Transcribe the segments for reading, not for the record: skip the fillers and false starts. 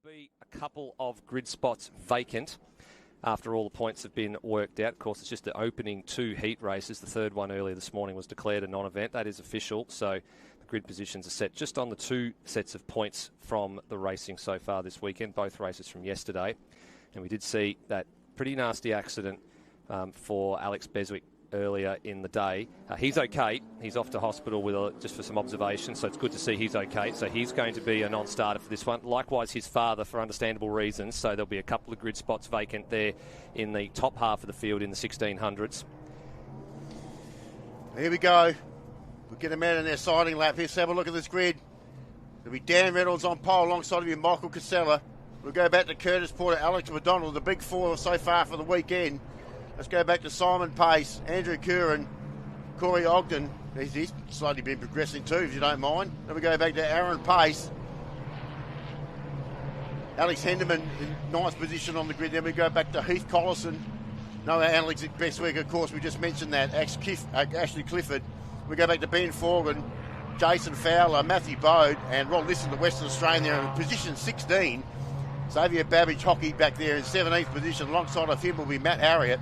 will be a couple of grid spots vacant after all the points have been worked out. Of course, it's just the opening two heat races. The third one earlier this morning was declared a non-event. That is official, so the grid positions are set just on the two sets of points from the racing so far this weekend, both races from yesterday. And we did see that pretty nasty accident for Alex Beswick earlier in the day. He's okay. He's off to hospital with just for some observation, so it's good to see he's okay. So he's going to be a non-starter for this one. Likewise, his father, for understandable reasons. So there'll be a couple of grid spots vacant there in the top half of the field in the 1600s. Here we go. We'll get them out in their sighting lap here. So have a look at this grid. There'll be Dan Reynolds on pole alongside of you, Michael Casella. We'll go back to Curtis Porter, Alex McDonald, the big four so far for the weekend. Let's go back to Simon Pace, Andrew Curran, Corey Ogden. He's slightly been progressing too, if you don't mind. Then we go back to Aaron Pace. Alex Henderman in ninth position on the grid. Then we go back to Heath Collison. No Alex Bestwick, of course, we just mentioned that. Ashley Clifford. We go back to Ben Forgan, Jason Fowler, Matthew Bode, and Rod Liston, the Western Australian there in position 16. Xavier Babbage Hockey back there in 17th position. Alongside of him will be Matt Harriott.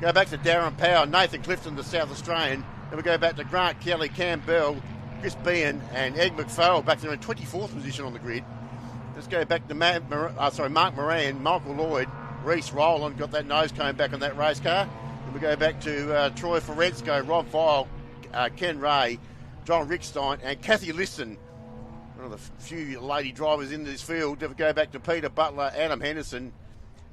Go back to Darren Power, Nathan Clifton, the South Australian. Then we go back to Grant Kelly, Cam Bell, Chris Behan, and Ed McFarrell back there in 24th position on the grid. Let's go back to Mark Moran, Michael Lloyd, Reece Rowland, got that nose cone back on that race car. Then we go back to Troy Forensko, Rob Vile, Ken Ray, John Rickstein, and Kathy Liston, one of the few lady drivers in this field. Then we go back to Peter Butler, Adam Henderson.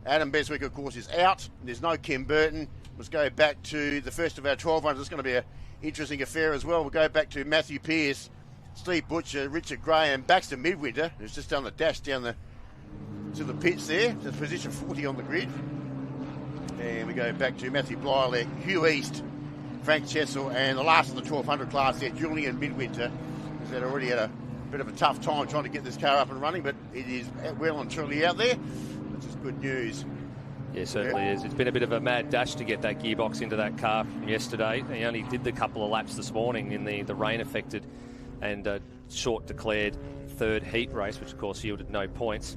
Adam Beswick, of course, is out. There's no Kim Burton. Let's go back to the first of our 12 runners. It's going to be an interesting affair as well. We'll go back to Matthew Pearce, Steve Butcher, Richard Graham, Baxter Midwinter, who's just done the dash down to the pits there. That's position 40 on the grid. And we go back to Matthew Blyle, Hugh East, Frank Chessel, and the last of the 1200 class there, Julian Midwinter, who's had already had a bit of a tough time trying to get this car up and running, but it is well and truly out there, which is good news. Yeah, certainly is. It's been a bit of a mad dash to get that gearbox into that car from yesterday. He only did the couple of laps this morning in the rain-affected and short declared third heat race, which of course yielded no points.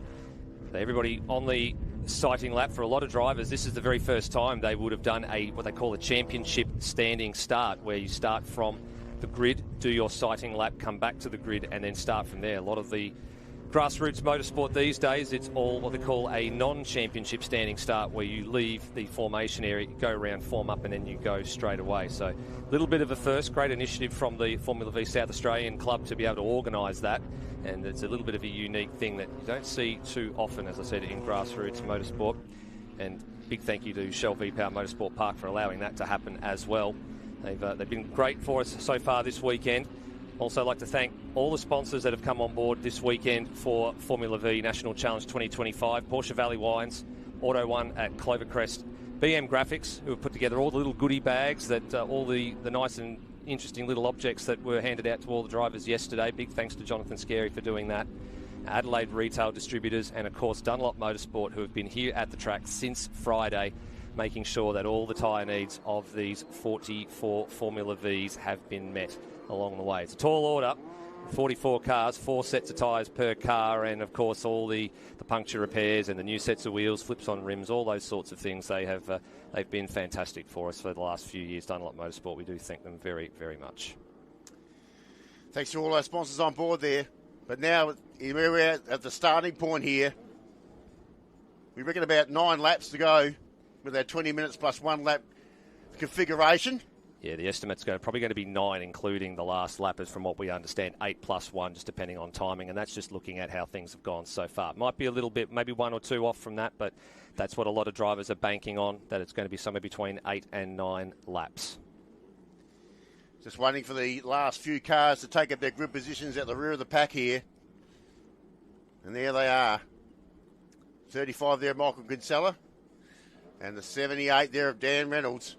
Everybody on the sighting lap, for a lot of drivers, this is the very first time they would have done what they call a championship standing start, where you start from the grid, do your sighting lap, come back to the grid, and then start from there. A lot of the grassroots motorsport these days, it's all what they call a non-championship standing start, where you leave the formation area, you go around, form up, and then you go straight away. So a little bit of a first, great initiative from the Formula V South Australian Club to be able to organise that. And it's a little bit of a unique thing that you don't see too often, as I said, in grassroots motorsport. And big thank you to Shell V-Power Motorsport Park for allowing that to happen as well. They've been great for us so far this weekend. Also like to thank all the sponsors that have come on board this weekend for Formula V National Challenge 2025. Porsche Valley Wines, Auto One at Clovercrest, BM Graphics, who have put together all the little goodie bags, that all the nice and interesting little objects that were handed out to all the drivers yesterday. Big thanks to Jonathan Scarey for doing that. Adelaide Retail Distributors, and of course Dunlop Motorsport, who have been here at the track since Friday, making sure that all the tyre needs of these 44 Formula Vs have been met along the way. It's a tall order, 44 cars, 4 sets of tyres per car, and of course all the puncture repairs and the new sets of wheels, flips on rims, all those sorts of things. They've been fantastic for us for the last few years. Dunlop Motorsport, we do thank them very, very much. Thanks to all our sponsors on board there. But now we're at the starting point here. We reckon about 9 laps to go with our 20 minutes plus 1 lap configuration. Yeah, the estimate's probably going to be 9, including the last lappers, from what we understand, 8 plus 1, just depending on timing, and that's just looking at how things have gone so far. Might be a little bit, maybe 1 or 2 off from that, but that's what a lot of drivers are banking on, that it's going to be somewhere between 8 and 9 laps. Just waiting for the last few cars to take up their grid positions at the rear of the pack here. And there they are. 35 there, Michael Kinsella. And the 78 there of Dan Reynolds.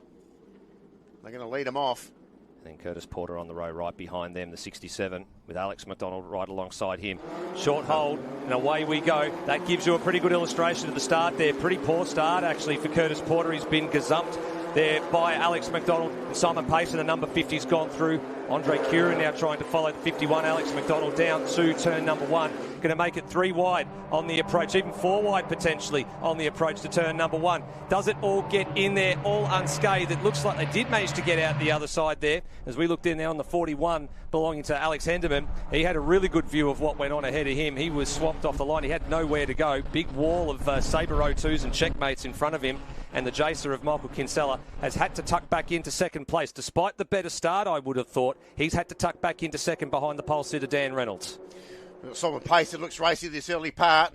They're going to lead them off. And then Curtis Porter on the row right behind them, the 67, with Alex McDonald right alongside him. Short hold, and away we go. That gives you a pretty good illustration of the start there. Pretty poor start, actually, for Curtis Porter. He's been gazumped there by Alex McDonald. And Simon Pace in the number 50's gone through. Andre Curran now trying to follow the 51. Alex McDonald down to turn number 1. Going to make it 3 wide on the approach, even 4 wide potentially on the approach to turn number 1. Does it all get in there, all unscathed? It looks like they did manage to get out the other side there. As we looked in there on the 41 belonging to Alex Henderman, he had a really good view of what went on ahead of him. He was swamped off the line. He had nowhere to go. Big wall of Sabre 02s and checkmates in front of him. And the Jacer of Michael Kinsella has had to tuck back into second place. Despite the better start, I would have thought, he's had to tuck back into second behind the pole sitter Dan Reynolds. Simon Pace, it looks racy this early part.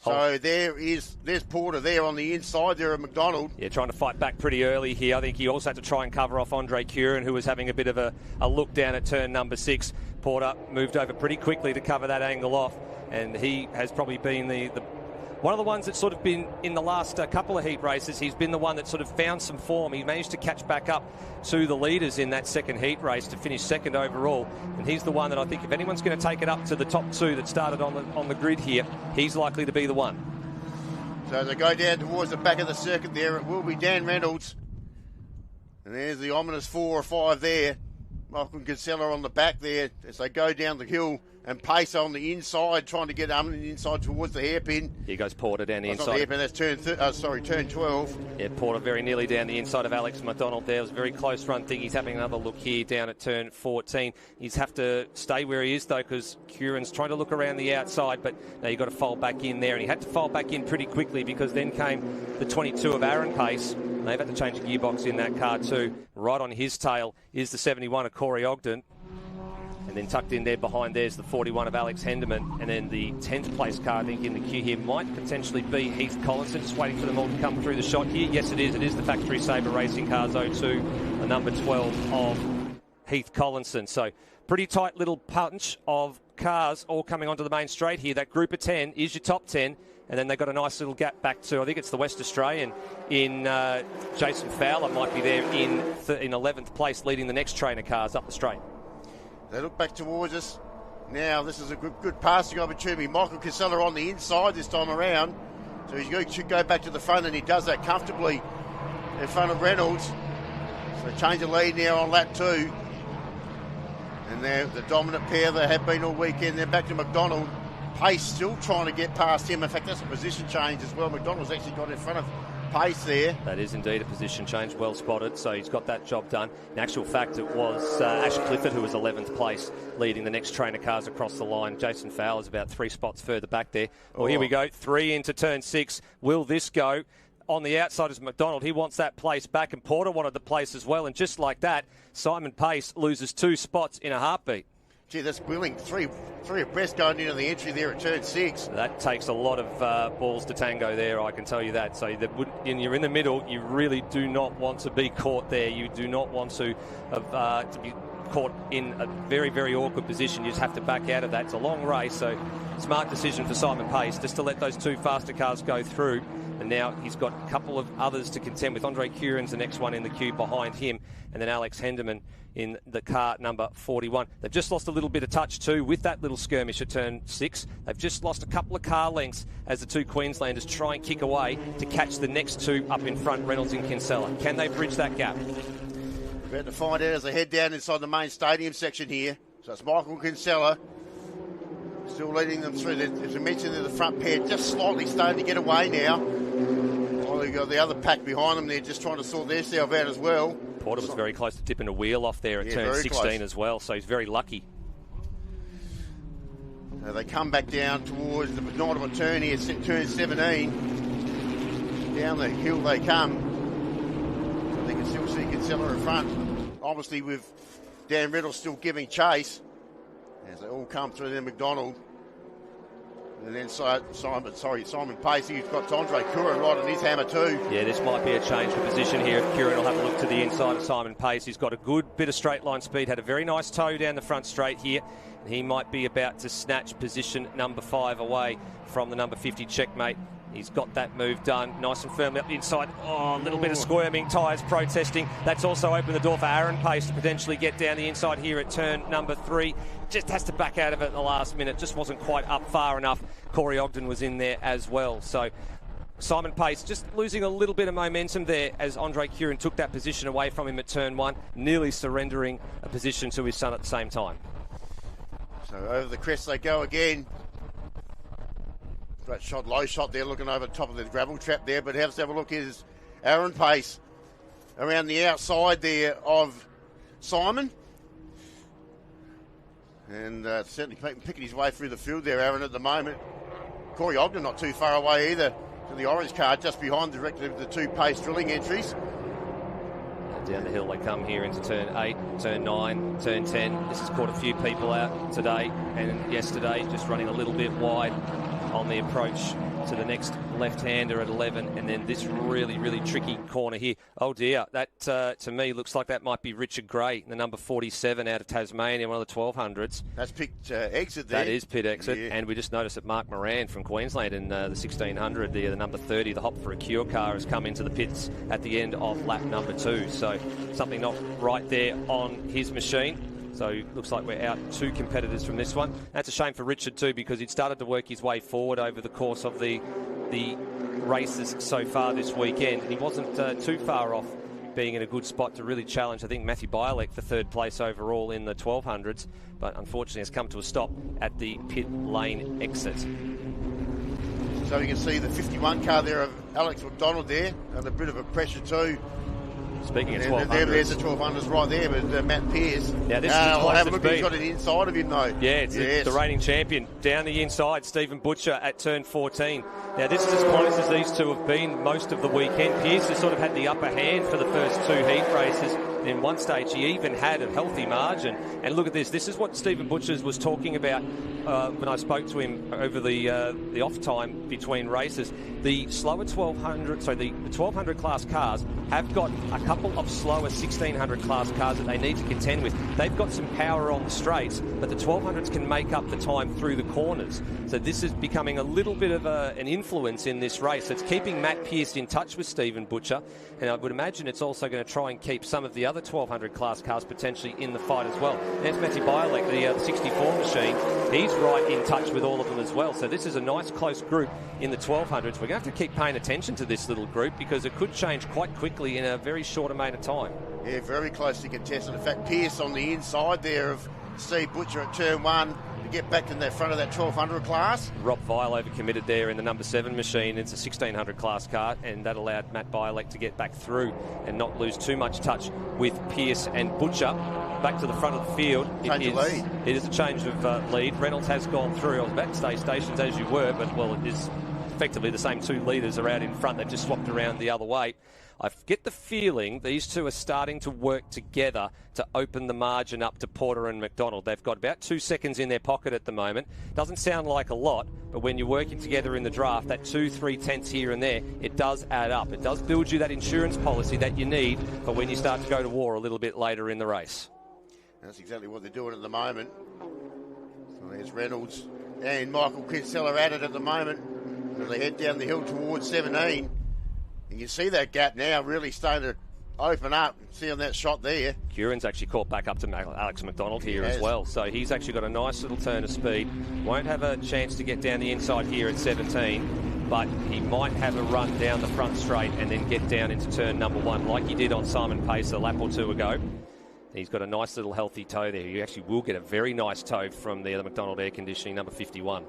So there's Porter there on the inside there at McDonald. Yeah, trying to fight back pretty early here. I think he also had to try and cover off Andre Curran, who was having a bit of a look down at turn number 6. Porter moved over pretty quickly to cover that angle off, and he has probably been the one of the ones that's sort of been in the last couple of heat races. He's been the one that sort of found some form. He managed to catch back up to the leaders in that second heat race to finish second overall. And he's the one that I think if anyone's going to take it up to the top 2 that started on the grid here, he's likely to be the one. So they go down towards the back of the circuit there. It will be Dan Reynolds. And there's the ominous 4 or 5 there. Michael Kinsella on the back there as they go down the hill. And Pace on the inside, trying to get the inside towards the hairpin. Here goes Porter down the inside. Not the hairpin, that's turn 12. Yeah, Porter very nearly down the inside of Alex McDonald there. It was a very close run thing. He's having another look here down at turn 14. He's have to stay where he is, though, because Curran's trying to look around the outside, but now you've got to fold back in there. And he had to fold back in pretty quickly because then came the 22 of Aaron Pace. They've had to change a gearbox in that car too. Right on his tail is the 71 of Corey Ogden. And then tucked in there behind there's the 41 of Alex Henderman. And then the 10th place car, I think, in the queue here might potentially be Heath Collinson. Just waiting for them all to come through the shot here. Yes, it is. It is the Factory Sabre Racing Cars 02, the number 12 of Heath Collinson. So pretty tight little punch of cars all coming onto the main straight here. That group of 10 is your top 10. And then they've got a nice little gap back to, I think it's the West Australian in Jason Fowler might be there in 11th place, leading the next train of cars up the straight. They look back towards us. Now this is a good passing opportunity. Michael Kinsella on the inside this time around. So he should go back to the front, and he does that comfortably in front of Reynolds. So change of lead now on lap 2. And they're the dominant pair they have been all weekend. They're back to McDonald. Pace still trying to get past him. In fact, that's a position change as well. McDonald's actually got in front of Pace there. That is indeed a position change, well spotted, so he's got that job done. In actual fact, it was Ash Clifford who was 11th place, leading the next train of cars across the line. Jason Fowler's about 3 spots further back there. Well, here we go, 3 into turn 6. Will this go? On the outside is McDonald. He wants that place back, and Porter wanted the place as well. And just like that, Simon Pace loses 2 spots in a heartbeat. Gee, that's willing. Three abreast going into the entry there at turn 6. That takes a lot of balls to tango there, I can tell you that. So when you're in the middle, you really do not want to be caught there. You do not want to be caught in a very, very awkward position. You just have to back out of that. It's a long race, so smart decision for Simon Pace just to let those 2 faster cars go through. And now he's got a couple of others to contend with. Andre Curran's the next one in the queue behind him, and then Alex Henderman in the car number 41. They've just lost a little bit of touch too with that little skirmish at turn 6. They've just lost a couple of car lengths as the 2 Queenslanders try and kick away to catch the next 2 up in front, Reynolds and Kinsella. Can they bridge that gap? We're about to find out as they head down inside the main stadium section here. So it's Michael Kinsella still leading them through. As I mentioned, they're the front pair just slightly starting to get away now. Well, they've got the other pack behind them. They're just trying to sort themselves out as well. Porter was very close to tipping a wheel off there at turn 16 close as well, so he's very lucky. Now they come back down towards the penultimate turn here, turn 17. Down the hill they come. So they can still see Kinsella in front. Obviously with Dan Riddle still giving chase as they all come through their McDonald. And then Simon Pace, he's got Andre Curran right on his hammer too. Yeah, this might be a change of position here. Curran will have a look to the inside of Simon Pace. He's got a good bit of straight line speed, had a very nice toe down the front straight here. And he might be about to snatch position number 5 away from the number 50 checkmate. He's got that move done, nice and firmly up the inside. Oh, a little bit of squirming, tyres protesting. That's also opened the door for Aaron Pace to potentially get down the inside here at turn number 3. Just has to back out of it at the last minute. Just wasn't quite up far enough. Corey Ogden was in there as well. So Simon Pace just losing a little bit of momentum there as Andre Curran took that position away from him at turn 1, nearly surrendering a position to his son at the same time. So over the crest they go again. Great shot, low shot there, looking over the top of the gravel trap there. But let's have a look. Here's Aaron Pace around the outside there of Simon. And certainly picking his way through the field there, Aaron, at the moment. Corey Ogden not too far away either to the orange card, just behind the two Pace drilling entries. Down the hill they come here into turn 8, turn 9, turn 10. This has caught a few people out today and yesterday, just running a little bit wide on the approach to the next left-hander at 11, and then this really, really tricky corner here. Oh dear, that to me looks like that might be Richard Gray, the number 47 out of Tasmania, one of the 1200s. That's picked exit there. That is pit exit, yeah. And we just noticed that Mark Moran from Queensland in the 1600, the number 30, the hop for a cure car, has come into the pits at the end of lap number 2. So something not right there on his machine. So looks like we're out 2 competitors from this one. That's a shame for Richard too, because he'd started to work his way forward over the course of the races so far this weekend. And he wasn't too far off being in a good spot to really challenge, I think, Matthew Bialek for 3rd place overall in the 1200s. But unfortunately has come to a stop at the pit lane exit. So you can see the 51 car there of Alex McDonald there, under a bit of a pressure too. Speaking of 1200s. There's the 1200s right there with Matt Pearce. Now this is close have a it's look, been. He's got it inside of him though. Yeah, it's the reigning champion. Down the inside, Stephen Butcher at turn 14. Now this is as close as these two have been most of the weekend. Pearce has sort of had the upper hand for the first 2 heat races. In one stage, he even had a healthy margin. And look at this. This is what Stephen Butchers was talking about when I spoke to him over the off time between races. The slower 1200, so the 1200 class cars have got a couple of slower 1600 class cars that they need to contend with. They've got some power on the straights, but the 1200s can make up the time through the corners. So this is becoming a little bit of an influence in this race. It's keeping Matt Pearce in touch with Stephen Butcher, and I would imagine it's also going to try and keep some of the other 1200 class cars potentially in the fight as well. There's Matthew Bialek, the 64 machine. He's right in touch with all of them as well. So this is a nice close group in the 1200s. We're going to have to keep paying attention to this little group because it could change quite quickly in a very short amount of time. Yeah, very closely contested. In fact, Pearce on the inside there of Steve Butcher at turn 1 to get back in the front of that 1200 class. Rob Vile overcommitted there in the number 7 machine. It's a 1600 class car, and that allowed Matt Bialek to get back through and not lose too much touch with Pearce and Butcher. Back to the front of the field. It is a change of lead. Reynolds has gone through. I was about to stay stations as you were, but well, it is effectively the same 2 leaders are out in front. They've just swapped around the other way. I get the feeling these two are starting to work together to open the margin up to Porter and McDonald. They've got about 2 seconds in their pocket at the moment. Doesn't sound like a lot, but when you're working together in the draft, that 2-3 tenths here and there, it does add up. It does build you that insurance policy that you need for when you start to go to war a little bit later in the race. That's exactly what they're doing at the moment. So there's Reynolds and Michael Kinsella at it at the moment. As they head down the hill towards 17. And you see that gap now really starting to open up. See on that shot there. Curran's actually caught back up to Alex McDonald here as well. So he's actually got a nice little turn of speed. Won't have a chance to get down the inside here at 17, but he might have a run down the front straight and then get down into turn number 1 like he did on Simon Pace a lap or 2 ago. He's got a nice little healthy toe there. You actually will get a very nice toe from the McDonald air conditioning, number 51.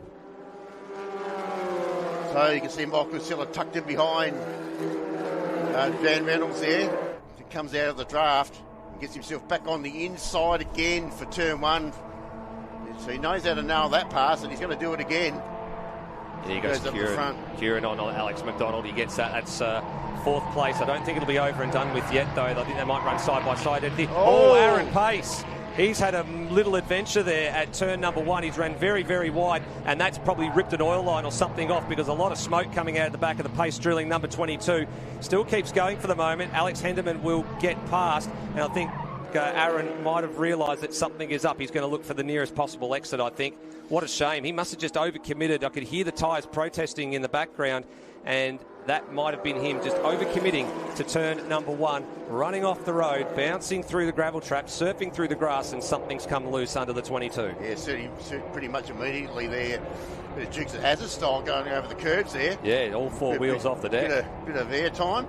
So you can see Michael Kinsella tucked in behind Van Reynolds there. He comes out of the draft and gets himself back on the inside again for turn 1. So he knows how to nail that pass, and he's going to do it again. There he goes Curran on Alex McDonald. He gets that. That's 4th place. I don't think it'll be over and done with yet, though. I think they might run side by side. Aaron Pace. He's had a little adventure there at turn number 1. He's ran very, very wide, and that's probably ripped an oil line or something off because a lot of smoke coming out of the back of the Pace drilling, number 22. Still keeps going for the moment. Alex Henderman will get past, and I think Aaron might have realised that something is up. He's going to look for the nearest possible exit, I think. What a shame. He must have just overcommitted. I could hear the tyres protesting in the background, and that might have been him just overcommitting to turn number 1, running off the road, bouncing through the gravel trap, surfing through the grass, and something's come loose under the 22. Yeah, certainly pretty much immediately there. Bit of Dukes of Hazzard style going over the curbs there. Yeah, all 4 wheels off the deck. Bit of air time.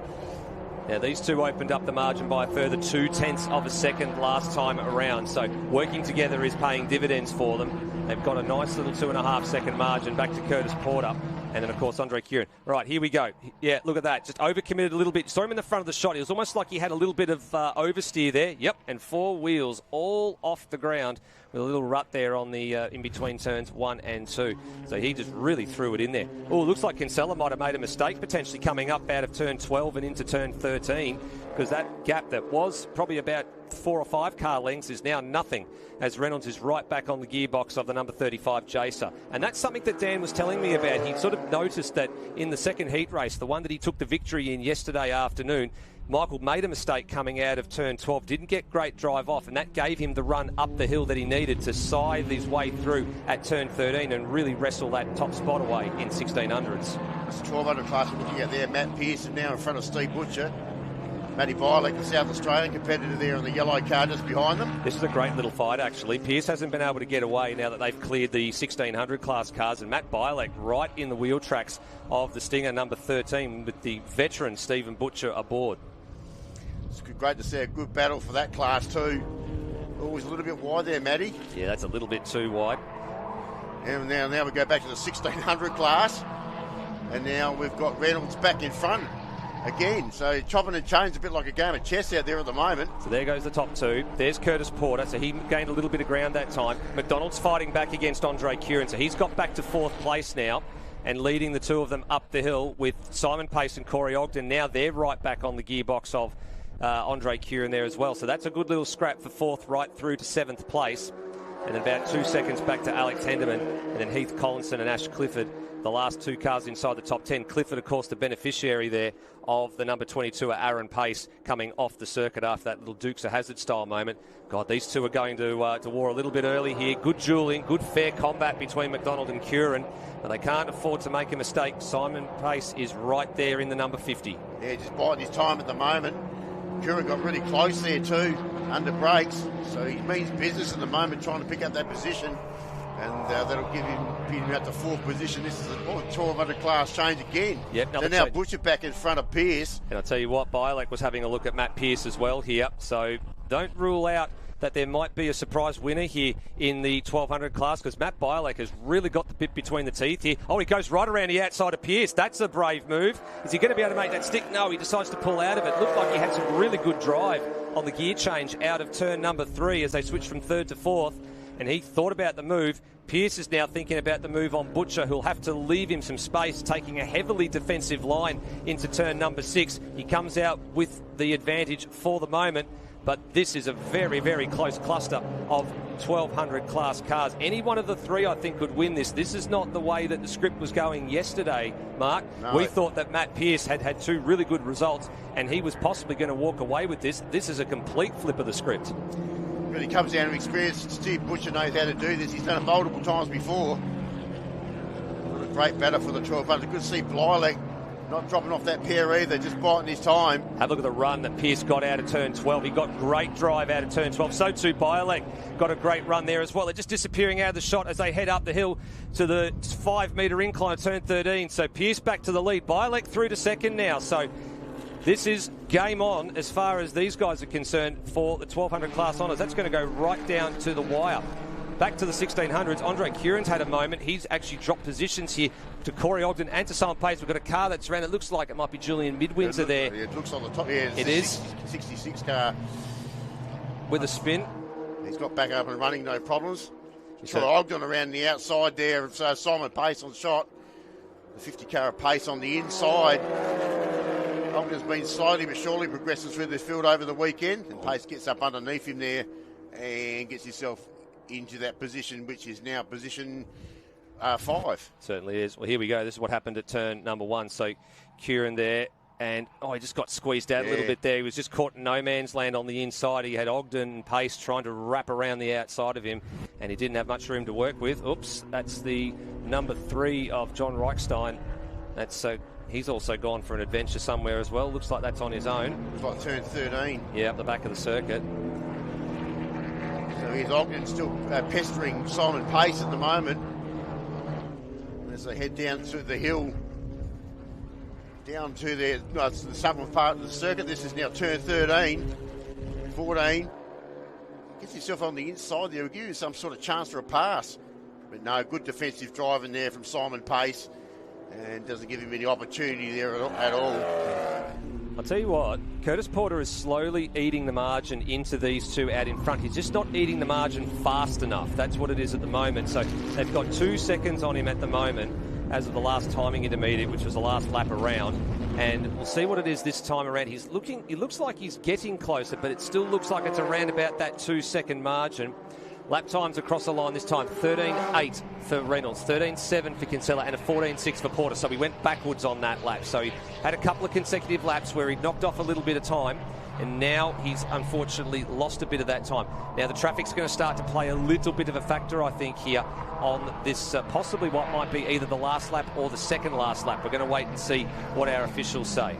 Now, these two opened up the margin by a further 0.2 of a second last time around. So working together is paying dividends for them. They've got a nice little 2.5 second margin back to Curtis Porter. And then, of course, Andre Kieran. Right, here we go. Yeah, look at that. Just overcommitted a little bit. Saw him in the front of the shot. It was almost like he had a little bit of oversteer there. Yep, and 4 wheels all off the ground with a little rut there on the in between turns 1 and 2. So he just really threw it in there. Oh, looks like Kinsella might have made a mistake potentially coming up out of turn 12 and into turn 13, because that gap that was probably about 4 or 5 car lengths is now nothing, as Reynolds is right back on the gearbox of the number 35 Jacer. And that's something that Dan was telling me about. He sort of noticed that in the second heat race, the one that he took the victory in yesterday afternoon, Michael made a mistake coming out of turn 12, didn't get great drive off, and that gave him the run up the hill that he needed to scythe his way through at turn 13 and really wrestle that top spot away in 1600s. It's 1200 class we're looking at there. Matt Pearson now in front of Steve Butcher. Matty Bialek, the South Australian competitor there in the yellow car just behind them. This is a great little fight, actually. Pearce hasn't been able to get away now that they've cleared the 1600 class cars, and Matt Bialek right in the wheel tracks of the Stinger number 13 with the veteran Stephen Butcher aboard. It's great to see a good battle for that class too. Always a little bit wide there, Matty. Yeah, that's a little bit too wide. And now we go back to the 1600 class, and now we've got Reynolds back in front again. So chopping and changing, a bit like a game of chess out there at the moment. So there goes the top two. There's Curtis Porter, so he gained a little bit of ground that time. McDonald's fighting back against Andre Kieran, so he's got back to 4th place now and leading the two of them up the hill with Simon Pace and Corey Ogden. Now they're right back on the gearbox of Andre Kieran there as well. So that's a good little scrap for 4th right through to 7th place. And then about 2 seconds back to Alex Henderman, and then Heath Collinson and Ash Clifford, the last 2 cars inside the top 10. Clifford, of course, the beneficiary there of the number 22, Aaron Pace, coming off the circuit after that little Dukes of Hazzard style moment. God, these two are going to war a little bit early here. Good dueling, good fair combat between McDonald and Kieran, but they can't afford to make a mistake. Simon Pace is right there in the number 50. Yeah, just biding his time at the moment. Kieran got really close there too, under brakes, so he means business at the moment, trying to pick up that position, and that'll give him out to 4th position. This is a 1200 class change again. Yep, so now Butcher back in front of Pearce. And I'll tell you what, Bialek was having a look at Matt Pearce as well here, so don't rule out that there might be a surprise winner here in the 1200 class, because Matt Bialek has really got the bit between the teeth here. Oh, he goes right around the outside of Pearce. That's a brave move. Is he going to be able to make that stick? No, he decides to pull out of it. Looked like he had some really good drive on the gear change out of turn number 3 as they switched from 3rd to 4th, and he thought about the move. Pearce is now thinking about the move on Butcher, who'll have to leave him some space, taking a heavily defensive line into turn number 6. He comes out with the advantage for the moment, but this is a very, very close cluster of 1200 class cars. Any one of the 3, I think, could win this. This is not the way that the script was going yesterday, Mark. No. We thought that Matt Pearce had 2 really good results, and he was possibly going to walk away with this. This is a complete flip of the script. Really comes down to experience. Steve Butcher knows how to do this. He's done it multiple times before. What a great battle for the 1200. Good to see Bialek not dropping off that pair either, just biting his time. Have a look at the run that Pearce got out of turn 12. He got great drive out of turn 12. So too Bialek got a great run there as well. They're just disappearing out of the shot as they head up the hill to the 5-metre incline of turn 13. So Pearce back to the lead. Bialek through to second now. So this is game on as far as these guys are concerned for the 1200 class honours. That's going to go right down to the wire. Back to the 1600s, Andre Kieran's had a moment. He's actually dropped positions here to Corey Ogden and to Simon Pace. We've got a car that's around. It looks like it might be Julian Midwindsor there. Yeah, it looks on the top. Yeah, it is. 66 car. With a spin. He's got back up and running, no problems. Troy Ogden around the outside there. So Simon Pace on shot. The 50 car of Pace on the inside. Ogden's been slowly but surely progressing through the field over the weekend. And Pace gets up underneath him there and gets himself into that position, which is now position 5. Certainly is. Well, here we go. This is what happened at turn number 1. So Kieran there, and he just got squeezed out a little bit there. He was just caught in no man's land on the inside. He had Ogden and Pace trying to wrap around the outside of him, and he didn't have much room to work with. Oops, that's the number 3 of John Reichstein. That's he's also gone for an adventure somewhere as well. Looks like that's on his own. Looks like turn 13. Yeah, up the back of the circuit. So here's Ogden still pestering Simon Pace at the moment as they head down through the hill, Down to it's the southern part of the circuit. This is now turn 13, 14. Gets himself on the inside there. We'll give you some sort of chance for a pass. But no, good defensive driving there from Simon Pace. And doesn't give him any opportunity there at all. I'll tell you what, Curtis Porter is slowly eating the margin into these two out in front. He's just not eating the margin fast enough. That's what it is at the moment. So they've got 2 seconds on him at the moment as of the last timing intermediate, which was the last lap around. And we'll see what it is this time around. He looks like he's getting closer, but it still looks like it's around about that 2-second margin. Lap times across the line this time, 13.8 for Reynolds, 13.7 for Kinsella, and a 14.6 for Porter. So he went backwards on that lap. So he had a couple of consecutive laps where he knocked off a little bit of time, and now he's unfortunately lost a bit of that time. Now the traffic's going to start to play a little bit of a factor, I think, here on this possibly what might be either the last lap or the second last lap. We're going to wait and see what our officials say.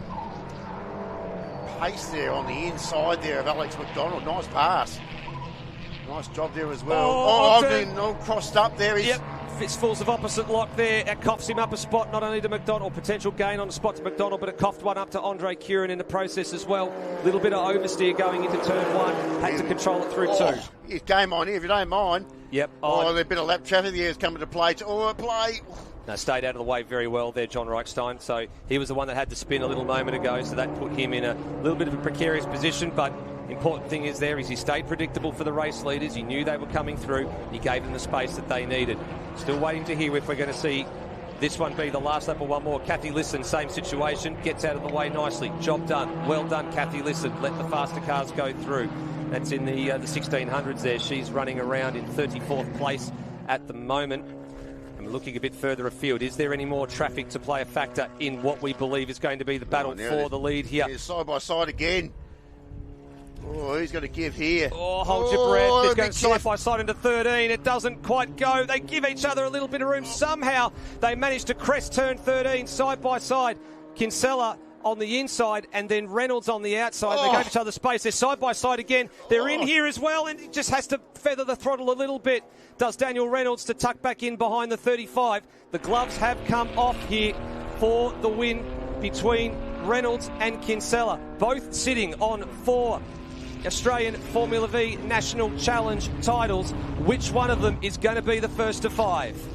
Pace there on the inside there of Alex McDonald. Nice pass. Nice job there as well. Crossed up there. Yep, fistfuls of opposite lock there. It coughs him up a spot, not only to McDonald, potential gain on a spot to McDonald, but it coughed one up to Andre Kieran in the process as well. Little bit of oversteer going into turn 1. Had to control it through 2. It's game on here, if you don't mind. Yep. A bit of lap traffic there is coming to play. No, stayed out of the way very well there, John Reichstein. So he was the one that had to spin a little moment ago, so that put him in a little bit of a precarious position, but important thing is he stayed predictable for the race leaders. He knew they were coming through. He gave them the space that they needed. Still waiting to hear if we're going to see this one be the last lap or one more. Kathy Lisson, same situation, gets out of the way nicely. Job done. Well done, Kathy Lisson. Let the faster cars go through. That's in the 1600s there. She's running around in 34th place at the moment. And we're looking a bit further afield. Is there any more traffic to play a factor in what we believe is going to be the battle for the lead here? Side by side again. Oh, who's going to give here? Oh, hold your breath. It's going side by side into 13. It doesn't quite go. They give each other a little bit of room. Somehow they managed to crest turn 13 side by side. Kinsella on the inside and then Reynolds on the outside. They gave each other space. They're side by side again. They're in here as well, and he just has to feather the throttle a little bit. Does Daniel Reynolds to tuck back in behind the 35. The gloves have come off here for the win between Reynolds and Kinsella. Both sitting on 4 Australian Formula V National Challenge titles. Which one of them is going to be the first to 5?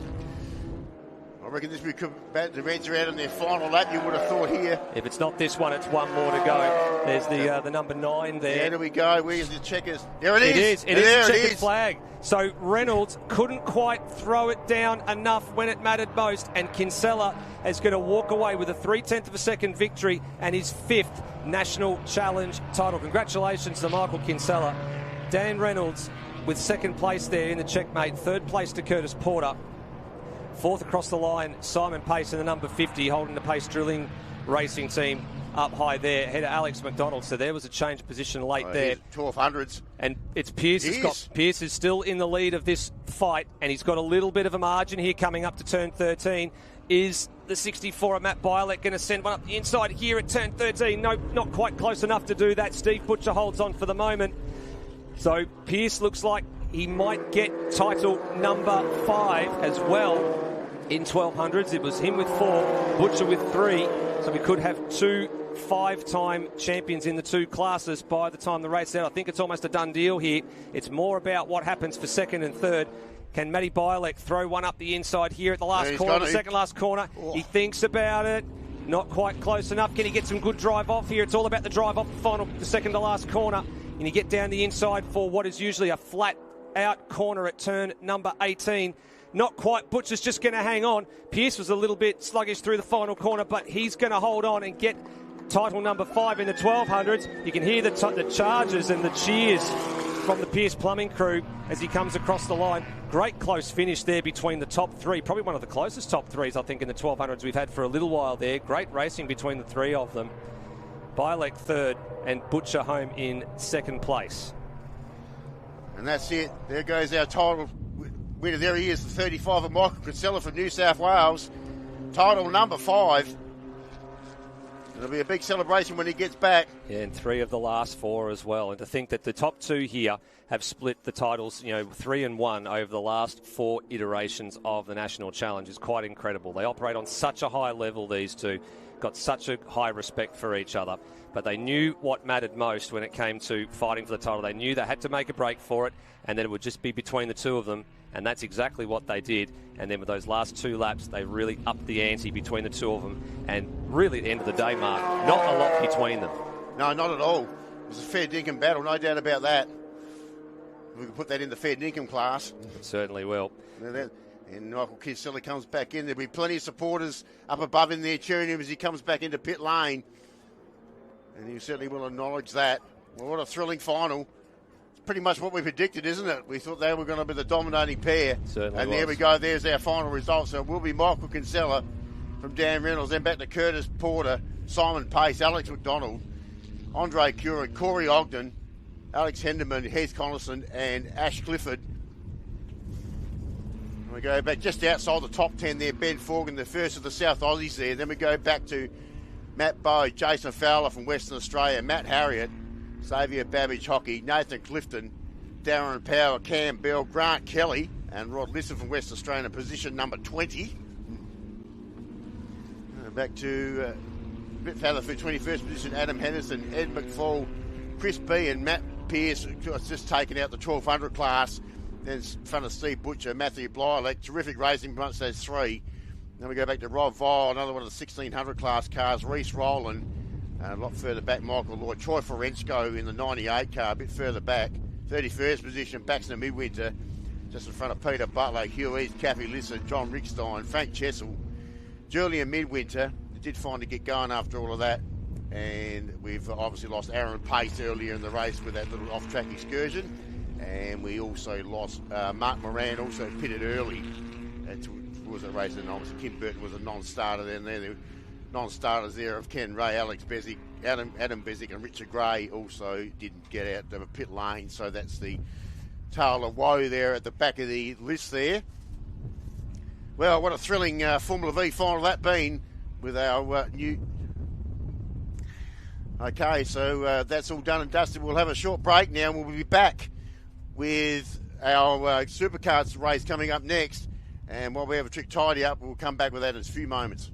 I reckon this would the Reds are out on their final lap, you would have thought here. If it's not this one, it's one more to go. There's the number 9 there. There we go. Where's the checkers? There it is. It is a checkered flag. So Reynolds couldn't quite throw it down enough when it mattered most, and Kinsella is going to walk away with a 0.3 of a second victory and his 5th National Challenge title. Congratulations to Michael Kinsella. Dan Reynolds with 2nd place there in the checkmate. 3rd place to Curtis Porter. 4th across the line, Simon Pace in the number 50, holding the Pace Drilling Racing team up high there, ahead of Alex McDonald. So there was a change of position late there. 1200s. And it's Pierce. Pierce is still in the lead of this fight, and he's got a little bit of a margin here coming up to turn 13. Is the 64 of Matt Bialek going to send one up the inside here at turn 13? No, not quite close enough to do that. Steve Butcher holds on for the moment. So Pierce looks like he might get title number 5 as well in 1200s. It was him with 4, Butcher with 3. So we could have 2 5-time champions in the 2 classes by the time the race is out. I think it's almost a done deal here. It's more about what happens for 2nd and 3rd. Can Matty Bialek throw one up the inside here at the last corner, the second last corner? Oh. He thinks about it. Not quite close enough. Can he get some good drive off here? It's all about the drive off the second to last corner. And you get down the inside for what is usually a flat out corner at turn number 18. Not quite. Butcher's just going to hang on. Pierce was a little bit sluggish through the final corner, but he's going to hold on and get title number 5 in the 1200s. You can hear the charges and the cheers from the Pierce Plumbing crew as he comes across the line. Great close finish there between the top 3. Probably one of the closest top 3s, I think, in the 1200s we've had for a little while there. Great racing between the 3 of them. Bialek 3rd and Butcher home in 2nd place. And that's it. There goes our title winner. There he is, the 35 of Michael Kinsella from New South Wales. Title number 5 It'll be a big celebration when he gets back. Yeah, and 3 of the last 4 as well. And to think that the top 2 here have split the titles, 3 and 1 over the last 4 iterations of the National Challenge is quite incredible. They operate on such a high level, these two. Got such a high respect for each other. But they knew what mattered most when it came to fighting for the title. They knew they had to make a break for it, and then it would just be between the 2 of them. And that's exactly what they did. And then with those last 2 laps, they really upped the ante between the 2 of them. And really, at the end of the day, Mark, not a lot between them. No, not at all. It was a fair dinkum battle, no doubt about that. We can put that in the fair dinkum class. It certainly will. And Michael Kinsella comes back in. There'll be plenty of supporters up above in there cheering him as he comes back into pit lane. And you certainly will acknowledge that. Well, what a thrilling final. Pretty much what we predicted, isn't it? We thought they were going to be the dominating pair. Certainly and was. There we go. There's our final result. So it will be Michael Kinsella from Dan Reynolds, then back to Curtis Porter, Simon Pace, Alex McDonald, Andre Curran, Corey Ogden, Alex Henderman, Heath Connolson, and Ash Clifford. And we go back just outside the top 10 there. Ben Forgan, the first of the South Aussies there. Then we go back to Matt Bowe, Jason Fowler from Western Australia, Matt Harriott, Xavier Babbage Hockey, Nathan Clifton, Darren Power, Cam Bell, Grant Kelly, and Rod Lisson from West Australia, position number 20. Back to a bit further for 21st position, Adam Henderson, Ed McFall, Chris B and Matt Pearce, just taken out the 1200 class. Then in front of Steve Butcher, Matthew Blylek, terrific racing amongst those 3. Then we go back to Rob Vile, another one of the 1600 class cars, Reece Rowland. A lot further back, Michael Lloyd. Troy Forensko in the 98 car, a bit further back. 31st position, Baxter Midwinter, just in front of Peter Butler, Hugh East, Kathy Lisson, John Rickstein, Frank Chessel, Julian Midwinter. It did finally get going after all of that. And we've obviously lost Aaron Pace earlier in the race with that little off-track excursion. And we also lost Mark Moran, also pitted early towards that race. And obviously Kim Burton was a non-starter then. There were non-starters there of Ken Ray, Alex Bezic, Adam Bezic and Richard Gray also didn't get out of a pit lane. So that's the tale of woe there at the back of the list there. Well, what a thrilling Formula V final that been with our new... Okay, so that's all done and dusted. We'll have a short break now and we'll be back with our Supercars race coming up next. And while we have a trick tidy up, we'll come back with that in a few moments.